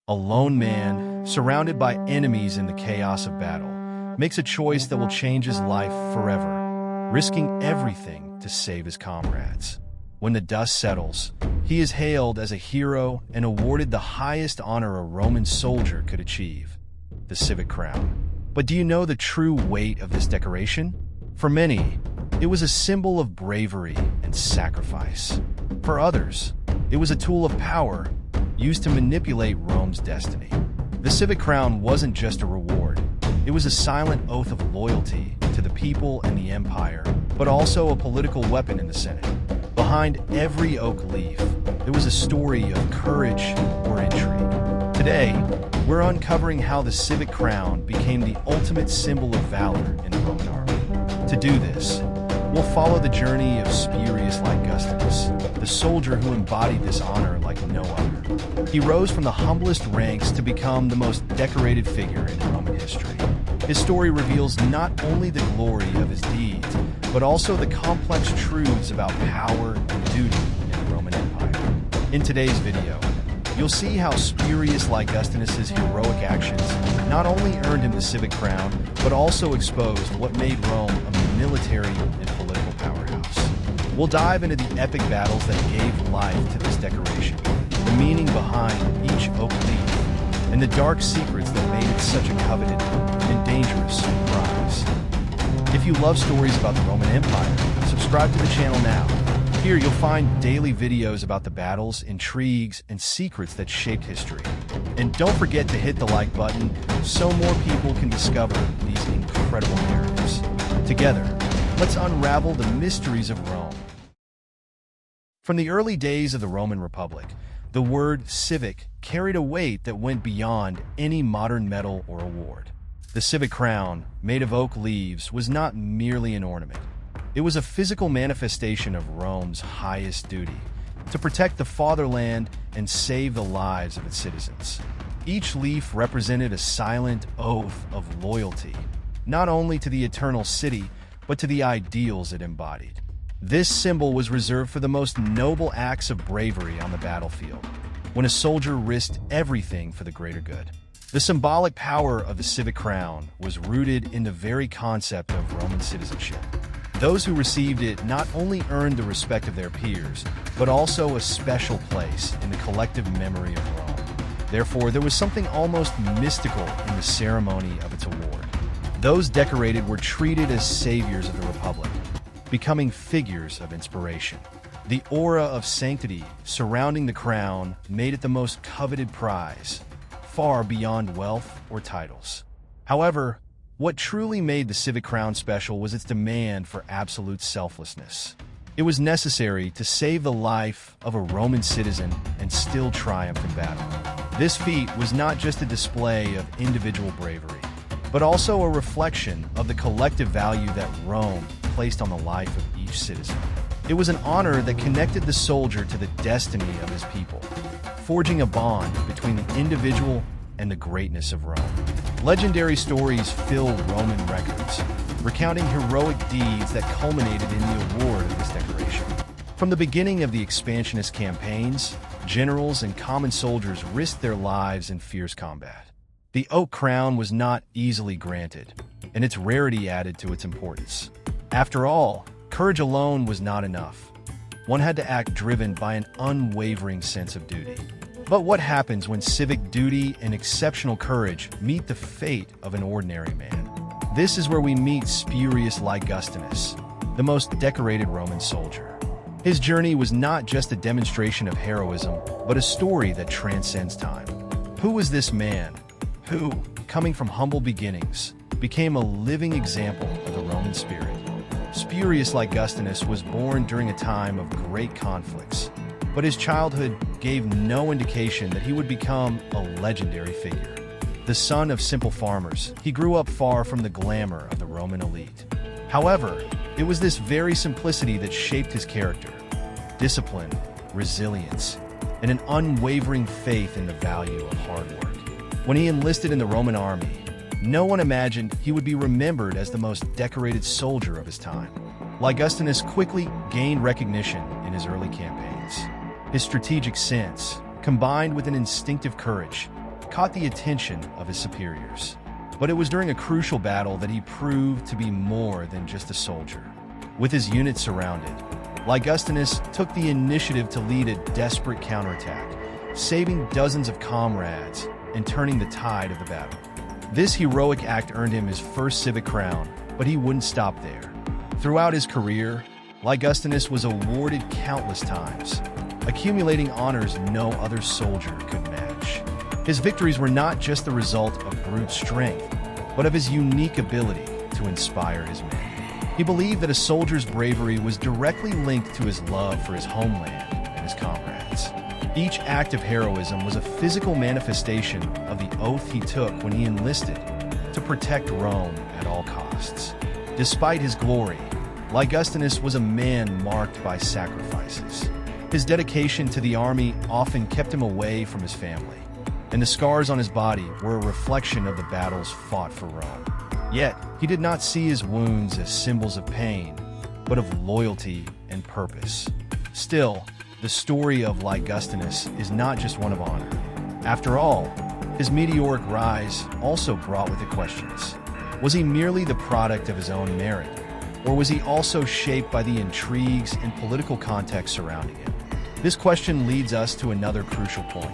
A lone man, surrounded by enemies in the chaos of battle, makes a choice that will change his life forever, risking everything to save his comrades. When the dust settles, he is hailed as a hero and awarded the highest honor a Roman soldier could achieve, the civic crown. But do you know the true weight of this decoration? For many, it was a symbol of bravery and sacrifice. For others, it was a tool of power used to manipulate Rome's destiny. The civic crown wasn't just a reward. It was a silent oath of loyalty to the people and the empire, but also a political weapon in the Senate. Behind every oak leaf, there was a story of courage or intrigue. Today, we're uncovering how the civic crown became the ultimate symbol of valor in the Roman army. To do this, we'll follow the journey of Spurius Augustus, the soldier who embodied this honor like no other. He rose from the humblest ranks to become the most decorated figure in Roman history. His story reveals not only the glory of his deeds, but also the complex truths about power and duty in the Roman Empire. In today's video, you'll see how Spurius Augustus's heroic actions not only earned him the civic crown, but also exposed what made Rome a military and political powerhouse. We'll dive into the epic battles that gave life to this decoration, the meaning behind each oak leaf, and the dark secrets that made it such a coveted and dangerous prize. If you love stories about the Roman Empire, subscribe to the channel now. Here you'll find daily videos about the battles, intrigues, and secrets that shaped history. And don't forget to hit the like button so more people can discover these incredible narratives. Together, let's unravel the mysteries of Rome. From the early days of the Roman Republic, the word civic carried a weight that went beyond any modern medal or award. The civic crown, made of oak leaves, was not merely an ornament. It was a physical manifestation of Rome's highest duty, to protect the fatherland and save the lives of its citizens. Each leaf represented a silent oath of loyalty, not only to the eternal city, but to the ideals it embodied. This symbol was reserved for the most noble acts of bravery on the battlefield, when a soldier risked everything for the greater good. The symbolic power of the civic crown was rooted in the very concept of Roman citizenship. Those who received it not only earned the respect of their peers, but also a special place in the collective memory of Rome. Therefore, there was something almost mystical in the ceremony of its award. Those decorated were treated as saviors of the Republic, becoming figures of inspiration. The aura of sanctity surrounding the crown made it the most coveted prize, far beyond wealth or titles. However, what truly made the civic crown special was its demand for absolute selflessness. It was necessary to save the life of a Roman citizen and still triumph in battle. This feat was not just a display of individual bravery, but also a reflection of the collective value that Rome placed on the life of each citizen. It was an honor that connected the soldier to the destiny of his people, forging a bond between the individual and the greatness of Rome. Legendary stories fill Roman records, recounting heroic deeds that culminated in the award of this decoration. From the beginning of the expansionist campaigns, generals and common soldiers risked their lives in fierce combat. The oak crown was not easily granted, and its rarity added to its importance. After all, courage alone was not enough. One had to act driven by an unwavering sense of duty. But what happens when civic duty and exceptional courage meet the fate of an ordinary man? This is where we meet Spurius Augustus, the most decorated Roman soldier. His journey was not just a demonstration of heroism, but a story that transcends time. Who was this man who, coming from humble beginnings, became a living example of the Roman spirit? Spurius Augustus was born during a time of great conflicts, but his childhood gave no indication that he would become a legendary figure. The son of simple farmers, he grew up far from the glamour of the Roman elite. However, it was this very simplicity that shaped his character: discipline, resilience, and an unwavering faith in the value of hard work. When he enlisted in the Roman army, no one imagined he would be remembered as the most decorated soldier of his time. Augustus quickly gained recognition in his early campaigns. His strategic sense, combined with an instinctive courage, caught the attention of his superiors. But it was during a crucial battle that he proved to be more than just a soldier. With his unit surrounded, Ligustinus took the initiative to lead a desperate counterattack, saving dozens of comrades and turning the tide of the battle. This heroic act earned him his first civic crown, but he wouldn't stop there. Throughout his career, Ligustinus was awarded countless times, accumulating honors no other soldier could match. His victories were not just the result of brute strength, but of his unique ability to inspire his men. He believed that a soldier's bravery was directly linked to his love for his homeland and his comrades. Each act of heroism was a physical manifestation of the oath he took when he enlisted to protect Rome at all costs. Despite his glory, Ligustinus was a man marked by sacrifices. His dedication to the army often kept him away from his family, and the scars on his body were a reflection of the battles fought for Rome. Yet, he did not see his wounds as symbols of pain, but of loyalty and purpose. Still, the story of Ligustinus is not just one of honor. After all, his meteoric rise also brought with it questions. Was he merely the product of his own merit, or was he also shaped by the intrigues and political context surrounding him? This question leads us to another crucial point: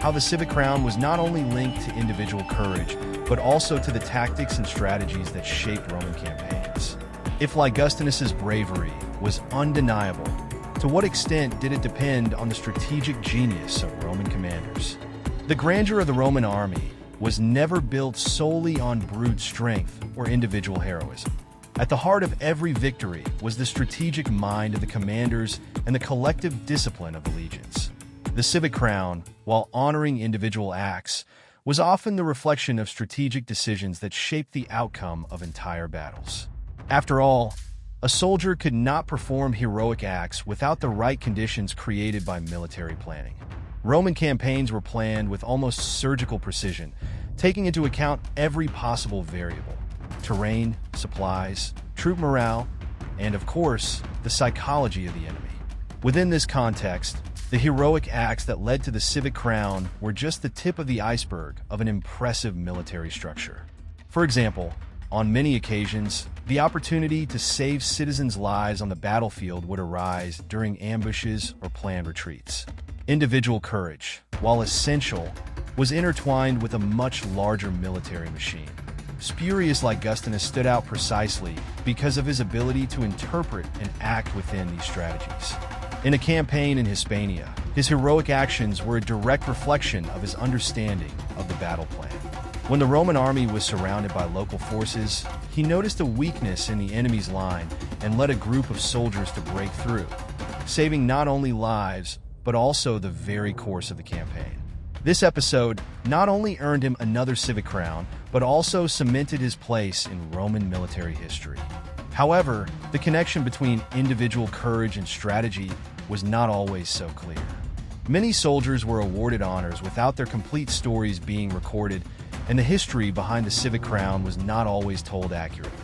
how the civic crown was not only linked to individual courage, but also to the tactics and strategies that shaped Roman campaigns. If Ligustinus's bravery was undeniable, to what extent did it depend on the strategic genius of Roman commanders? The grandeur of the Roman army was never built solely on brute strength or individual heroism. At the heart of every victory was the strategic mind of the commanders and the collective discipline of the legions. The civic crown, while honoring individual acts, was often the reflection of strategic decisions that shaped the outcome of entire battles. After all, a soldier could not perform heroic acts without the right conditions created by military planning. Roman campaigns were planned with almost surgical precision, taking into account every possible variable: terrain, supplies, troop morale, and of course, the psychology of the enemy. Within this context, the heroic acts that led to the civic crown were just the tip of the iceberg of an impressive military structure. For example, on many occasions, the opportunity to save citizens' lives on the battlefield would arise during ambushes or planned retreats. Individual courage, while essential, was intertwined with a much larger military machine. Spurius Ligustinus stood out precisely because of his ability to interpret and act within these strategies. In a campaign in Hispania, his heroic actions were a direct reflection of his understanding of the battle plan. When the Roman army was surrounded by local forces, he noticed a weakness in the enemy's line and led a group of soldiers to break through, saving not only lives, but also the very course of the campaign. This episode not only earned him another civic crown, but also cemented his place in Roman military history. However, the connection between individual courage and strategy was not always so clear. Many soldiers were awarded honors without their complete stories being recorded, and the history behind the civic crown was not always told accurately.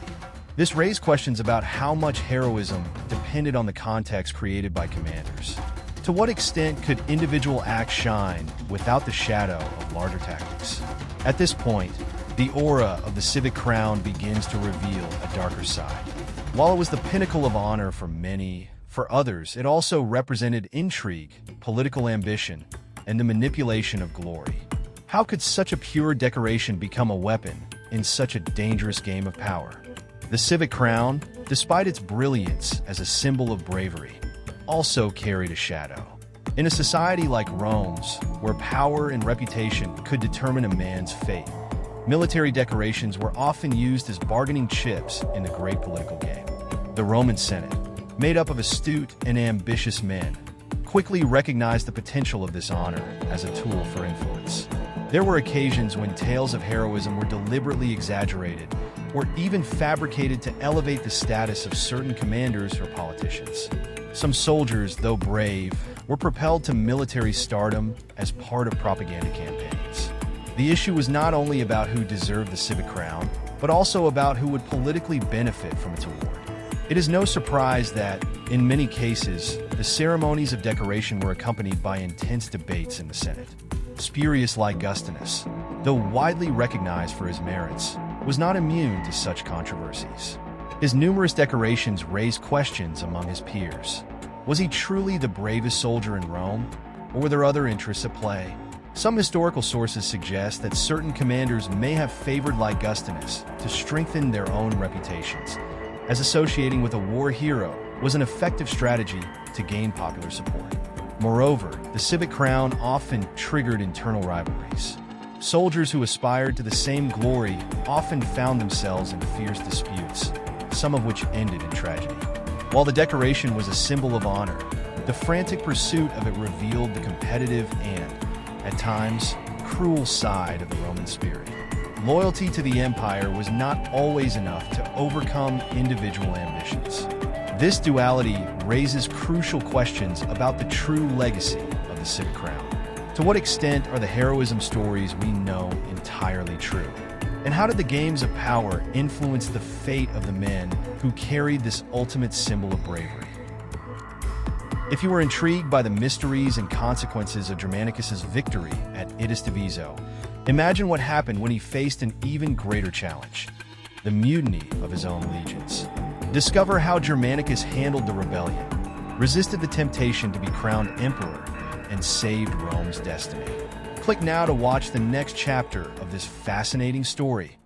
This raised questions about how much heroism depended on the context created by commanders. To what extent could individual acts shine without the shadow of larger tactics? At this point, the aura of the civic crown begins to reveal a darker side. While it was the pinnacle of honor for many, for others, it also represented intrigue, political ambition, and the manipulation of glory. How could such a pure decoration become a weapon in such a dangerous game of power? The civic crown, despite its brilliance as a symbol of bravery, also carried a shadow. In a society like Rome's, where power and reputation could determine a man's fate, military decorations were often used as bargaining chips in the great political game. The Roman Senate, made up of astute and ambitious men, quickly recognized the potential of this honor as a tool for influence. There were occasions when tales of heroism were deliberately exaggerated or even fabricated to elevate the status of certain commanders or politicians. Some soldiers, though brave, were propelled to military stardom as part of propaganda campaigns. The issue was not only about who deserved the civic crown, but also about who would politically benefit from its award. It is no surprise that, in many cases, the ceremonies of decoration were accompanied by intense debates in the Senate. spurious Ligustinus, though widely recognized for his merits, was not immune to such controversies. His numerous decorations raised questions among his peers. Was he truly the bravest soldier in Rome, or were there other interests at play? Some historical sources suggest that certain commanders may have favored Ligustinus to strengthen their own reputations, as associating with a war hero was an effective strategy to gain popular support. Moreover, the civic crown often triggered internal rivalries. Soldiers who aspired to the same glory often found themselves in fierce disputes, some of which ended in tragedy. While the decoration was a symbol of honor, the frantic pursuit of it revealed the competitive and, at times, cruel side of the Roman spirit. Loyalty to the empire was not always enough to overcome individual ambitions. This duality raises crucial questions about the true legacy of the civic crown. To what extent are the heroism stories we know entirely true? And how did the games of power influence the fate of the men who carried this ultimate symbol of bravery? If you were intrigued by the mysteries and consequences of Germanicus's victory at Idistaviso, imagine what happened when he faced an even greater challenge: the mutiny of his own legions. Discover how Germanicus handled the rebellion, resisted the temptation to be crowned emperor, and saved Rome's destiny. Click now to watch the next chapter of this fascinating story.